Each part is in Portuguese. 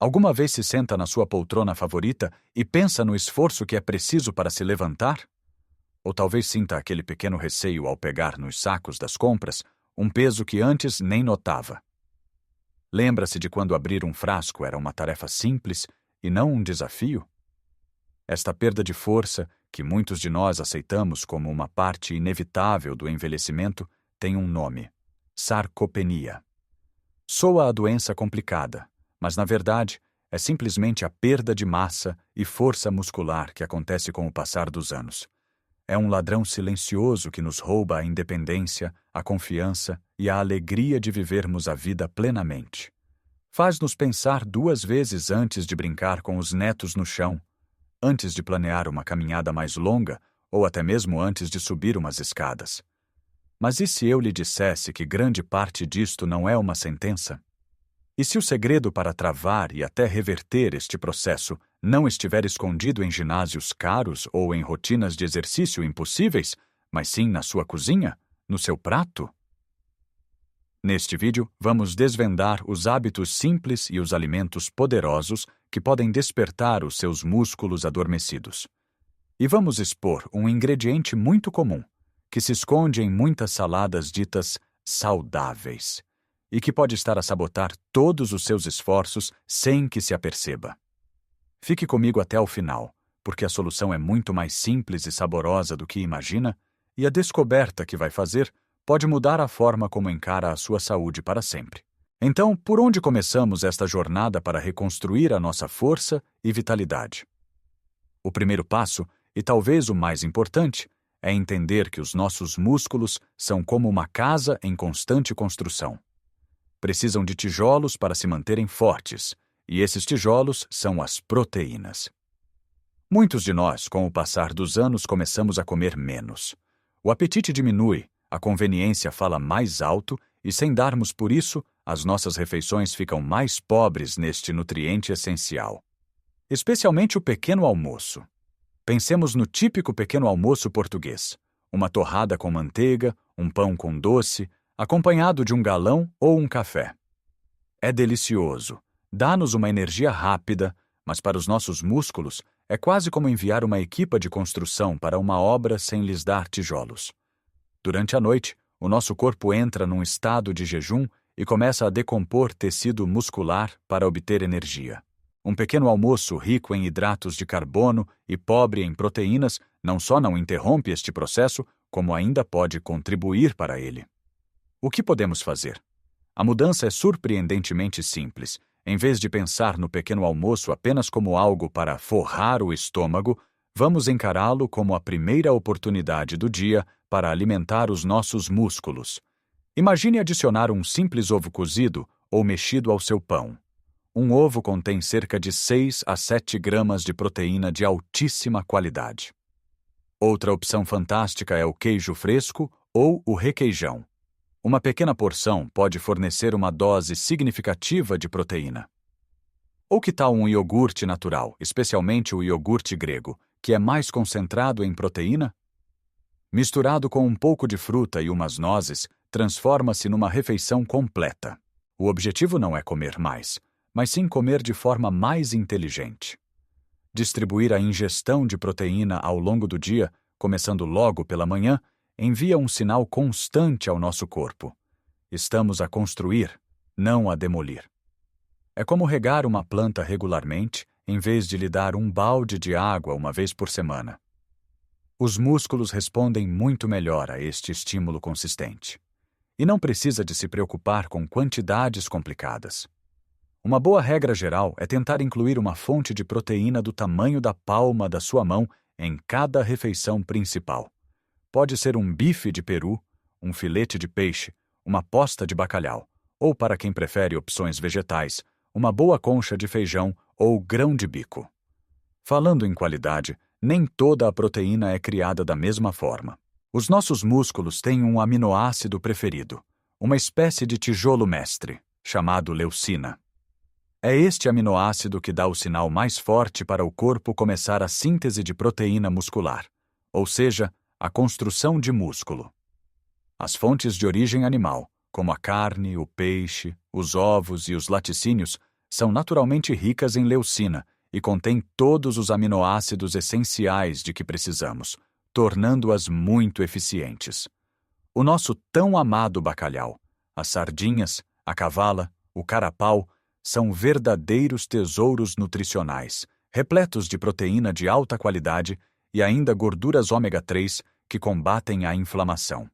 Alguma vez se senta na sua poltrona favorita e pensa no esforço que é preciso para se levantar? Ou talvez sinta aquele pequeno receio ao pegar nos sacos das compras um peso que antes nem notava. Lembra-se de quando abrir um frasco era uma tarefa simples e não um desafio? Esta perda de força, que muitos de nós aceitamos como uma parte inevitável do envelhecimento, tem um nome: sarcopenia. Soa a doença complicada, mas na verdade é simplesmente a perda de massa e força muscular que acontece com o passar dos anos. É um ladrão silencioso que nos rouba a independência, a confiança e a alegria de vivermos a vida plenamente. Faz-nos pensar 2 vezes antes de brincar com os netos no chão, antes de planear uma caminhada mais longa ou até mesmo antes de subir umas escadas. Mas e se eu lhe dissesse que grande parte disto não é uma sentença? E se o segredo para travar e até reverter este processo não estiver escondido em ginásios caros ou em rotinas de exercício impossíveis, mas sim na sua cozinha, no seu prato? Neste vídeo, vamos desvendar os hábitos simples e os alimentos poderosos que podem despertar os seus músculos adormecidos. E vamos expor um ingrediente muito comum, que se esconde em muitas saladas ditas saudáveis, e que pode estar a sabotar todos os seus esforços sem que se aperceba. Fique comigo até o final, porque a solução é muito mais simples e saborosa do que imagina, e a descoberta que vai fazer pode mudar a forma como encara a sua saúde para sempre. Então, por onde começamos esta jornada para reconstruir a nossa força e vitalidade? O primeiro passo, e talvez o mais importante, é entender que os nossos músculos são como uma casa em constante construção. Precisam de tijolos para se manterem fortes, e esses tijolos são as proteínas. Muitos de nós, com o passar dos anos, começamos a comer menos. O apetite diminui, a conveniência fala mais alto e, sem darmos por isso, as nossas refeições ficam mais pobres neste nutriente essencial. Especialmente o pequeno almoço. Pensemos no típico pequeno almoço português: uma torrada com manteiga, um pão com doce, acompanhado de um galão ou um café. É delicioso, dá-nos uma energia rápida, mas para os nossos músculos é quase como enviar uma equipa de construção para uma obra sem lhes dar tijolos. Durante a noite, o nosso corpo entra num estado de jejum e começa a decompor tecido muscular para obter energia. Um pequeno almoço rico em hidratos de carbono e pobre em proteínas não só não interrompe este processo, como ainda pode contribuir para ele. O que podemos fazer? A mudança é surpreendentemente simples. Em vez de pensar no pequeno almoço apenas como algo para forrar o estômago, vamos encará-lo como a primeira oportunidade do dia para alimentar os nossos músculos. Imagine adicionar um simples ovo cozido ou mexido ao seu pão. Um ovo contém cerca de 6 a 7 gramas de proteína de altíssima qualidade. Outra opção fantástica é o queijo fresco ou o requeijão. Uma pequena porção pode fornecer uma dose significativa de proteína. Ou que tal um iogurte natural, especialmente o iogurte grego, que é mais concentrado em proteína? Misturado com um pouco de fruta e umas nozes, transforma-se numa refeição completa. O objetivo não é comer mais, mas sim comer de forma mais inteligente. Distribuir a ingestão de proteína ao longo do dia, começando logo pela manhã, envia um sinal constante ao nosso corpo. Estamos a construir, não a demolir. É como regar uma planta regularmente, em vez de lhe dar um balde de água uma vez por semana. Os músculos respondem muito melhor a este estímulo consistente. E não precisa de se preocupar com quantidades complicadas. Uma boa regra geral é tentar incluir uma fonte de proteína do tamanho da palma da sua mão em cada refeição principal. Pode ser um bife de peru, um filete de peixe, uma posta de bacalhau, ou, para quem prefere opções vegetais, uma boa concha de feijão ou grão de bico. Falando em qualidade, nem toda a proteína é criada da mesma forma. Os nossos músculos têm um aminoácido preferido, uma espécie de tijolo mestre, chamado leucina. É este aminoácido que dá o sinal mais forte para o corpo começar a síntese de proteína muscular, ou seja, a construção de músculo. As fontes de origem animal, como a carne, o peixe, os ovos e os laticínios, são naturalmente ricas em leucina e contêm todos os aminoácidos essenciais de que precisamos, tornando-as muito eficientes. O nosso tão amado bacalhau, as sardinhas, a cavala, o carapau, são verdadeiros tesouros nutricionais, repletos de proteína de alta qualidade e ainda gorduras ômega 3 que combatem a inflamação.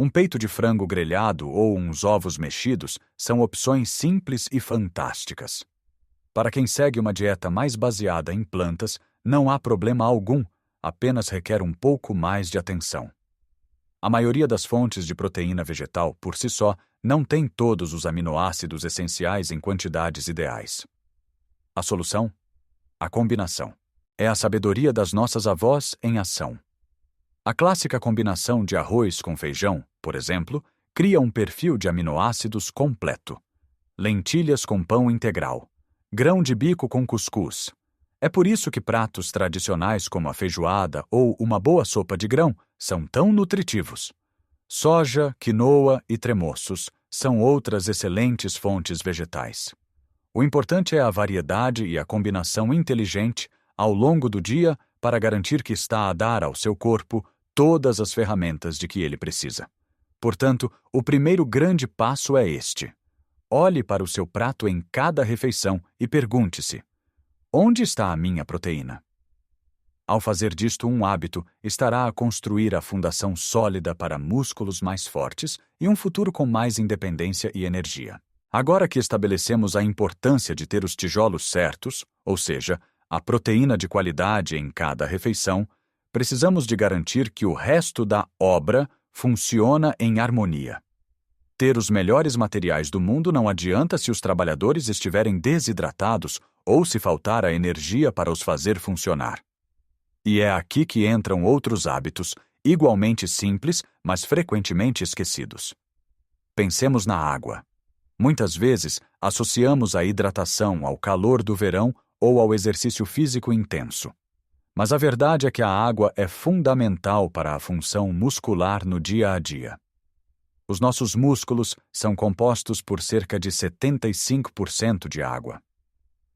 Um peito de frango grelhado ou uns ovos mexidos são opções simples e fantásticas. Para quem segue uma dieta mais baseada em plantas, não há problema algum, apenas requer um pouco mais de atenção. A maioria das fontes de proteína vegetal, por si só, não tem todos os aminoácidos essenciais em quantidades ideais. A solução? A combinação. É a sabedoria das nossas avós em ação. A clássica combinação de arroz com feijão, por exemplo, cria um perfil de aminoácidos completo. Lentilhas com pão integral. Grão de bico com cuscuz. É por isso que pratos tradicionais como a feijoada ou uma boa sopa de grão são tão nutritivos. Soja, quinoa e tremoços são outras excelentes fontes vegetais. O importante é a variedade e a combinação inteligente ao longo do dia para garantir que está a dar ao seu corpo todas as ferramentas de que ele precisa. Portanto, o primeiro grande passo é este. Olhe para o seu prato em cada refeição e pergunte-se: onde está a minha proteína? Ao fazer disto um hábito, estará a construir a fundação sólida para músculos mais fortes e um futuro com mais independência e energia. Agora que estabelecemos a importância de ter os tijolos certos, ou seja, a proteína de qualidade em cada refeição, precisamos de garantir que o resto da obra funciona em harmonia. Ter os melhores materiais do mundo não adianta se os trabalhadores estiverem desidratados ou se faltar a energia para os fazer funcionar. E é aqui que entram outros hábitos, igualmente simples, mas frequentemente esquecidos. Pensemos na água. Muitas vezes, associamos a hidratação ao calor do verão ou ao exercício físico intenso. Mas a verdade é que a água é fundamental para a função muscular no dia a dia. Os nossos músculos são compostos por cerca de 75% de água.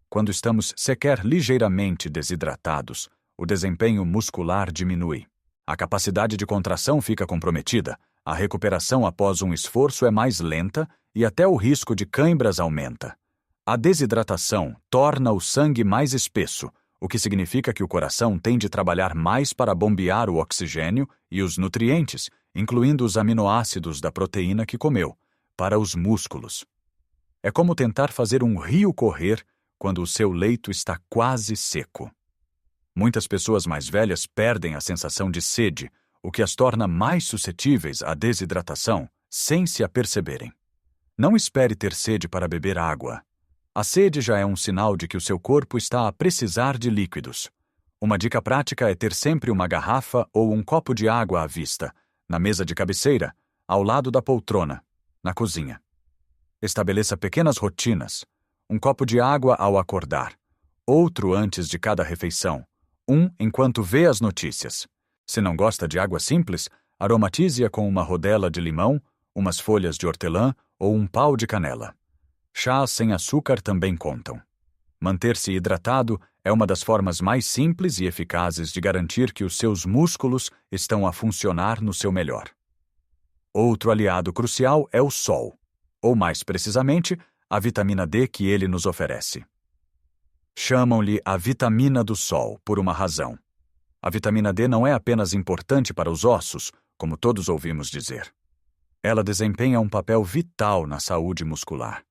Quando estamos sequer ligeiramente desidratados, o desempenho muscular diminui. A capacidade de contração fica comprometida, a recuperação após um esforço é mais lenta e até o risco de cãibras aumenta. A desidratação torna o sangue mais espesso, o que significa que o coração tem de trabalhar mais para bombear o oxigênio e os nutrientes, incluindo os aminoácidos da proteína que comeu, para os músculos. É como tentar fazer um rio correr quando o seu leito está quase seco. Muitas pessoas mais velhas perdem a sensação de sede, o que as torna mais suscetíveis à desidratação, sem se aperceberem. Não espere ter sede para beber água. A sede já é um sinal de que o seu corpo está a precisar de líquidos. Uma dica prática é ter sempre uma garrafa ou um copo de água à vista, na mesa de cabeceira, ao lado da poltrona, na cozinha. Estabeleça pequenas rotinas. Um copo de água ao acordar, outro antes de cada refeição, um enquanto vê as notícias. Se não gosta de água simples, aromatize-a com uma rodela de limão, umas folhas de hortelã ou um pau de canela. Chás sem açúcar também contam. Manter-se hidratado é uma das formas mais simples e eficazes de garantir que os seus músculos estão a funcionar no seu melhor. Outro aliado crucial é o sol, ou mais precisamente, a vitamina D que ele nos oferece. Chamam-lhe a vitamina do sol por uma razão. A vitamina D não é apenas importante para os ossos, como todos ouvimos dizer. Ela desempenha um papel vital na saúde muscular.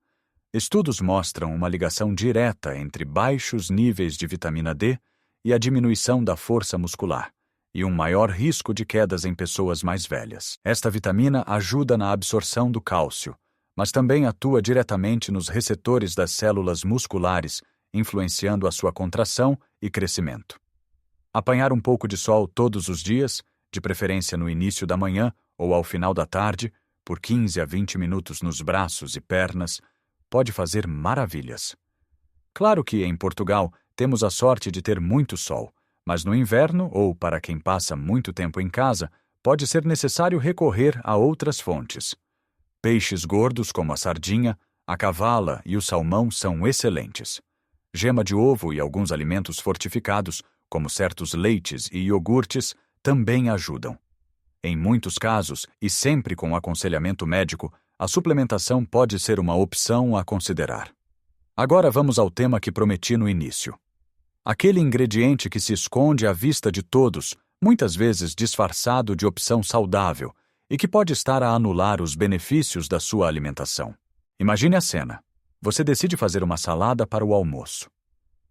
Estudos mostram uma ligação direta entre baixos níveis de vitamina D e a diminuição da força muscular, e um maior risco de quedas em pessoas mais velhas. Esta vitamina ajuda na absorção do cálcio, mas também atua diretamente nos receptores das células musculares, influenciando a sua contração e crescimento. Apanhar um pouco de sol todos os dias, de preferência no início da manhã ou ao final da tarde, por 15 a 20 minutos nos braços e pernas, pode fazer maravilhas. Claro que, em Portugal, temos a sorte de ter muito sol, mas no inverno, ou para quem passa muito tempo em casa, pode ser necessário recorrer a outras fontes. Peixes gordos como a sardinha, A cavala e o salmão são excelentes. Gema de ovo e alguns alimentos fortificados, como certos leites e iogurtes, também ajudam. Em muitos casos, e sempre com aconselhamento médico, a suplementação pode ser uma opção a considerar. Agora vamos ao tema que prometi no início. Aquele ingrediente que se esconde à vista de todos, muitas vezes disfarçado de opção saudável, e que pode estar a anular os benefícios da sua alimentação. Imagine a cena. Você decide fazer uma salada para o almoço.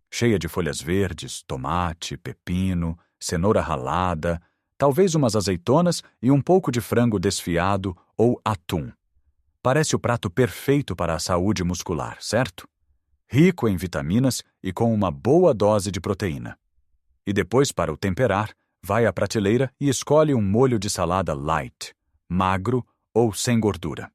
Cheia de folhas verdes, tomate, pepino, cenoura ralada, talvez umas azeitonas e um pouco de frango desfiado ou atum. Parece o prato perfeito para a saúde muscular, certo? Rico em vitaminas e com uma boa dose de proteína. E depois, para o temperar, vai à prateleira e escolhe um molho de salada light, magro ou sem gordura.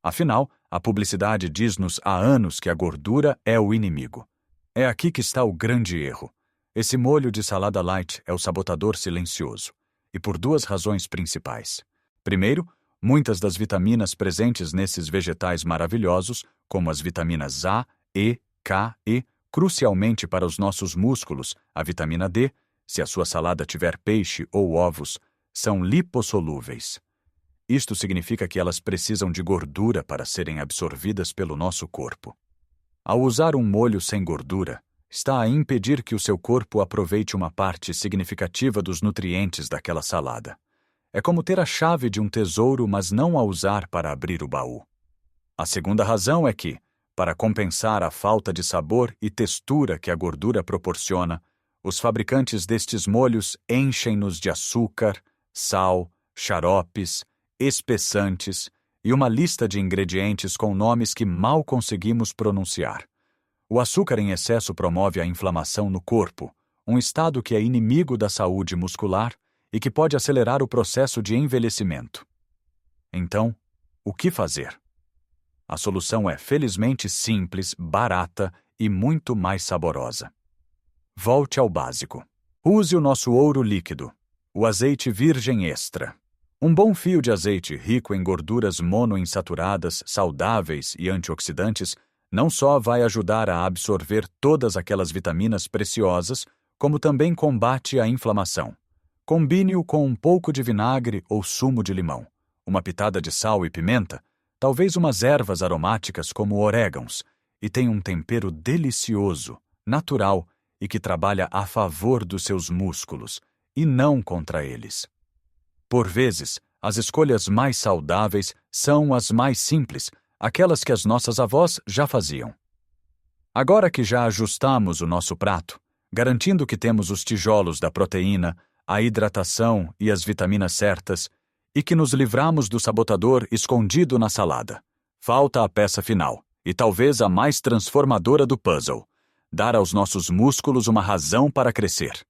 Afinal, a publicidade diz-nos há anos que a gordura é o inimigo. É aqui que está o grande erro. Esse molho de salada light é o sabotador silencioso, e por duas razões principais. Primeiro, muitas das vitaminas presentes nesses vegetais maravilhosos, como as vitaminas A, E, K e, crucialmente para os nossos músculos, a vitamina D, se a sua salada tiver peixe ou ovos, são lipossolúveis. Isto significa que elas precisam de gordura para serem absorvidas pelo nosso corpo. Ao usar um molho sem gordura, está a impedir que o seu corpo aproveite uma parte significativa dos nutrientes daquela salada. É como ter a chave de um tesouro, mas não a usar para abrir o baú. A segunda razão é que, para compensar a falta de sabor e textura que a gordura proporciona, os fabricantes destes molhos enchem-nos de açúcar, sal, xaropes, espessantes e uma lista de ingredientes com nomes que mal conseguimos pronunciar. O açúcar em excesso promove a inflamação no corpo, um estado que é inimigo da saúde muscular e que pode acelerar o processo de envelhecimento. Então, o que fazer? A solução é felizmente simples, barata e muito mais saborosa. Volte ao básico. Use o nosso ouro líquido, o azeite virgem extra. Um bom fio de azeite rico em gorduras monoinsaturadas, saudáveis e antioxidantes não só vai ajudar a absorver todas aquelas vitaminas preciosas, como também combate a inflamação. Combine-o com um pouco de vinagre ou sumo de limão, uma pitada de sal e pimenta, talvez umas ervas aromáticas como orégãos, e tem um tempero delicioso, natural e que trabalha a favor dos seus músculos, e não contra eles. Por vezes, as escolhas mais saudáveis são as mais simples, aquelas que as nossas avós já faziam. Agora que já ajustamos o nosso prato, garantindo que temos os tijolos da proteína, a hidratação e as vitaminas certas, e que nos livramos do sabotador escondido na salada, falta a peça final, e talvez a mais transformadora do puzzle: dar aos nossos músculos uma razão para crescer.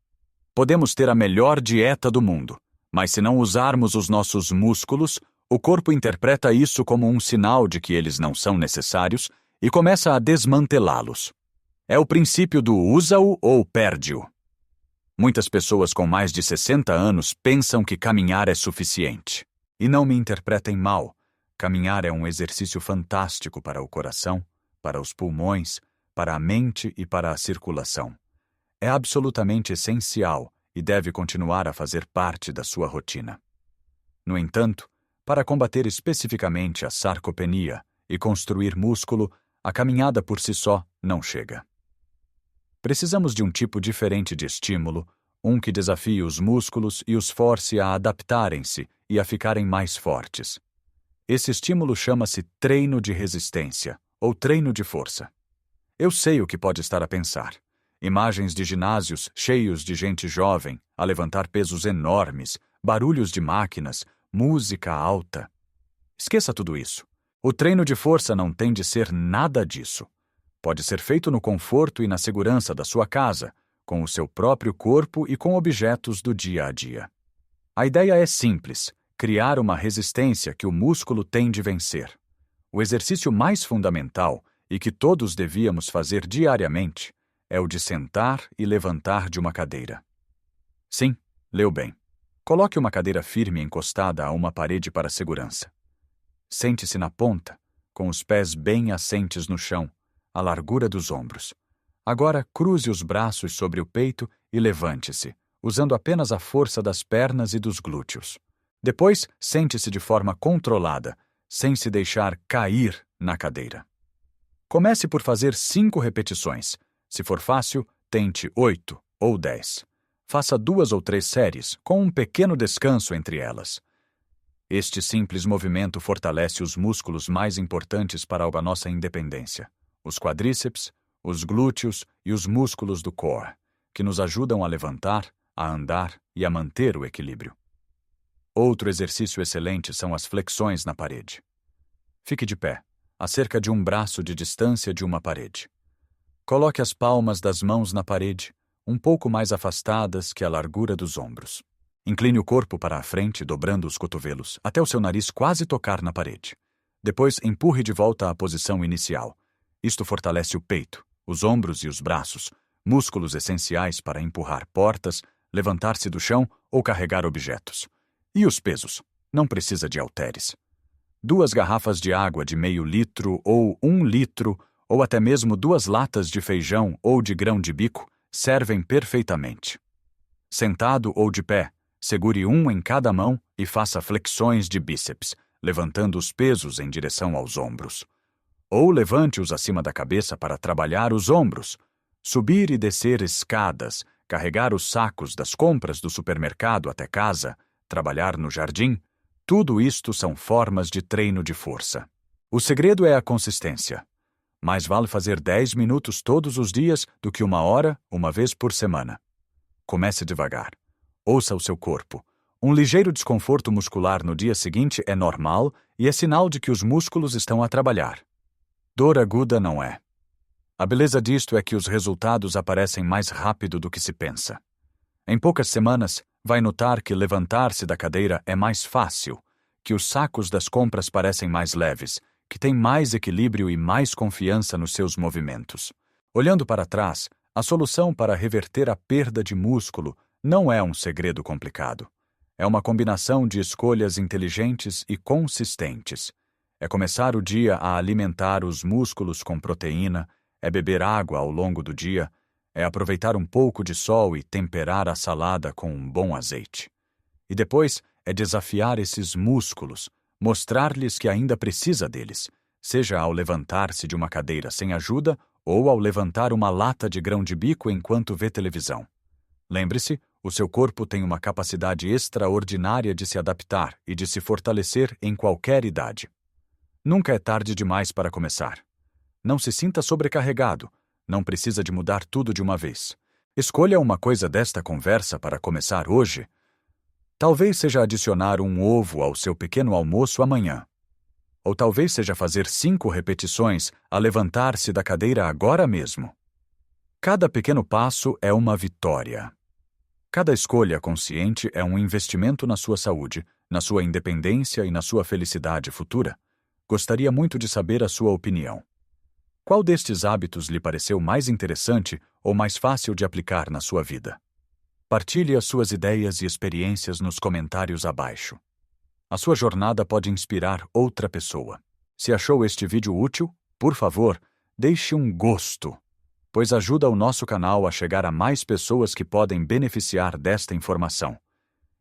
Podemos ter a melhor dieta do mundo, mas se não usarmos os nossos músculos, o corpo interpreta isso como um sinal de que eles não são necessários e começa a desmantelá-los. É o princípio do usa-o ou perde-o. Muitas pessoas com mais de 60 anos pensam que caminhar é suficiente. E não me interpretem mal. Caminhar é um exercício fantástico para o coração, para os pulmões, para a mente e para a circulação. É absolutamente essencial e deve continuar a fazer parte da sua rotina. No entanto, para combater especificamente a sarcopenia e construir músculo, a caminhada por si só não chega. Precisamos de um tipo diferente de estímulo, um que desafie os músculos e os force a adaptarem-se e a ficarem mais fortes. Esse estímulo chama-se treino de resistência, ou treino de força. Eu sei o que pode estar a pensar. Imagens de ginásios cheios de gente jovem, a levantar pesos enormes, barulhos de máquinas, música alta. Esqueça tudo isso. O treino de força não tem de ser nada disso. Pode ser feito no conforto e na segurança da sua casa, com o seu próprio corpo e com objetos do dia a dia. A ideia é simples: criar uma resistência que o músculo tem de vencer. O exercício mais fundamental, e que todos devíamos fazer diariamente, é o de sentar e levantar de uma cadeira. Sim, leu bem. Coloque uma cadeira firme encostada a uma parede para segurança. Sente-se na ponta, com os pés bem assentes no chão, à largura dos ombros. Agora cruze os braços sobre o peito e levante-se, usando apenas a força das pernas e dos glúteos. Depois, sente-se de forma controlada, sem se deixar cair na cadeira. Comece por fazer 5 repetições. Se for fácil, tente 8 ou 10. Faça 2 ou 3 séries, com um pequeno descanso entre elas. Este simples movimento fortalece os músculos mais importantes para a nossa independência: os quadríceps, os glúteos e os músculos do core, que nos ajudam a levantar, a andar e a manter o equilíbrio. Outro exercício excelente são as flexões na parede. Fique de pé, a cerca de um braço de distância de uma parede. Coloque as palmas das mãos na parede, um pouco mais afastadas que a largura dos ombros. Incline o corpo para a frente, dobrando os cotovelos, até o seu nariz quase tocar na parede. Depois, empurre de volta à posição inicial. Isto fortalece o peito, os ombros e os braços, músculos essenciais para empurrar portas, levantar-se do chão ou carregar objetos. E os pesos? Não precisa de halteres. 2 garrafas de água de meio litro ou 1 litro, ou até mesmo 2 latas de feijão ou de grão de bico, servem perfeitamente. Sentado ou de pé, segure um em cada mão e faça flexões de bíceps, levantando os pesos em direção aos ombros. Ou levante-os acima da cabeça para trabalhar os ombros. Subir e descer escadas, carregar os sacos das compras do supermercado até casa, trabalhar no jardim, tudo isto são formas de treino de força. O segredo é a consistência. Mais vale fazer 10 minutos todos os dias do que 1 hora, uma vez por semana. Comece devagar. Ouça o seu corpo. Um ligeiro desconforto muscular no dia seguinte é normal e é sinal de que os músculos estão a trabalhar. Dor aguda não é. A beleza disto é que os resultados aparecem mais rápido do que se pensa. Em poucas semanas, vai notar que levantar-se da cadeira é mais fácil, que os sacos das compras parecem mais leves, que tem mais equilíbrio e mais confiança nos seus movimentos. Olhando para trás, a solução para reverter a perda de músculo não é um segredo complicado. É uma combinação de escolhas inteligentes e consistentes. É começar o dia a alimentar os músculos com proteína, é beber água ao longo do dia, é aproveitar um pouco de sol e temperar a salada com um bom azeite. E depois é desafiar esses músculos, mostrar-lhes que ainda precisa deles, seja ao levantar-se de uma cadeira sem ajuda ou ao levantar uma lata de grão de bico enquanto vê televisão. Lembre-se, o seu corpo tem uma capacidade extraordinária de se adaptar e de se fortalecer em qualquer idade. Nunca é tarde demais para começar. Não se sinta sobrecarregado, não precisa de mudar tudo de uma vez. Escolha uma coisa desta conversa para começar hoje. Talvez seja adicionar um ovo ao seu pequeno almoço amanhã. Ou talvez seja fazer 5 repetições a levantar-se da cadeira agora mesmo. Cada pequeno passo é uma vitória. Cada escolha consciente é um investimento na sua saúde, na sua independência e na sua felicidade futura. Gostaria muito de saber a sua opinião. Qual destes hábitos lhe pareceu mais interessante ou mais fácil de aplicar na sua vida? Partilhe as suas ideias e experiências nos comentários abaixo. A sua jornada pode inspirar outra pessoa. Se achou este vídeo útil, por favor, deixe um gosto, pois ajuda o nosso canal a chegar a mais pessoas que podem beneficiar desta informação.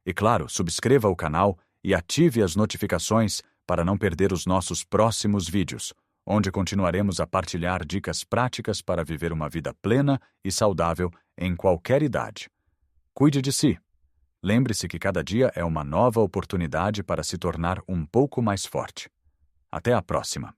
E claro, subscreva o canal e ative as notificações para não perder os nossos próximos vídeos, onde continuaremos a partilhar dicas práticas para viver uma vida plena e saudável em qualquer idade. Cuide de si. Lembre-se que cada dia é uma nova oportunidade para se tornar um pouco mais forte. Até a próxima!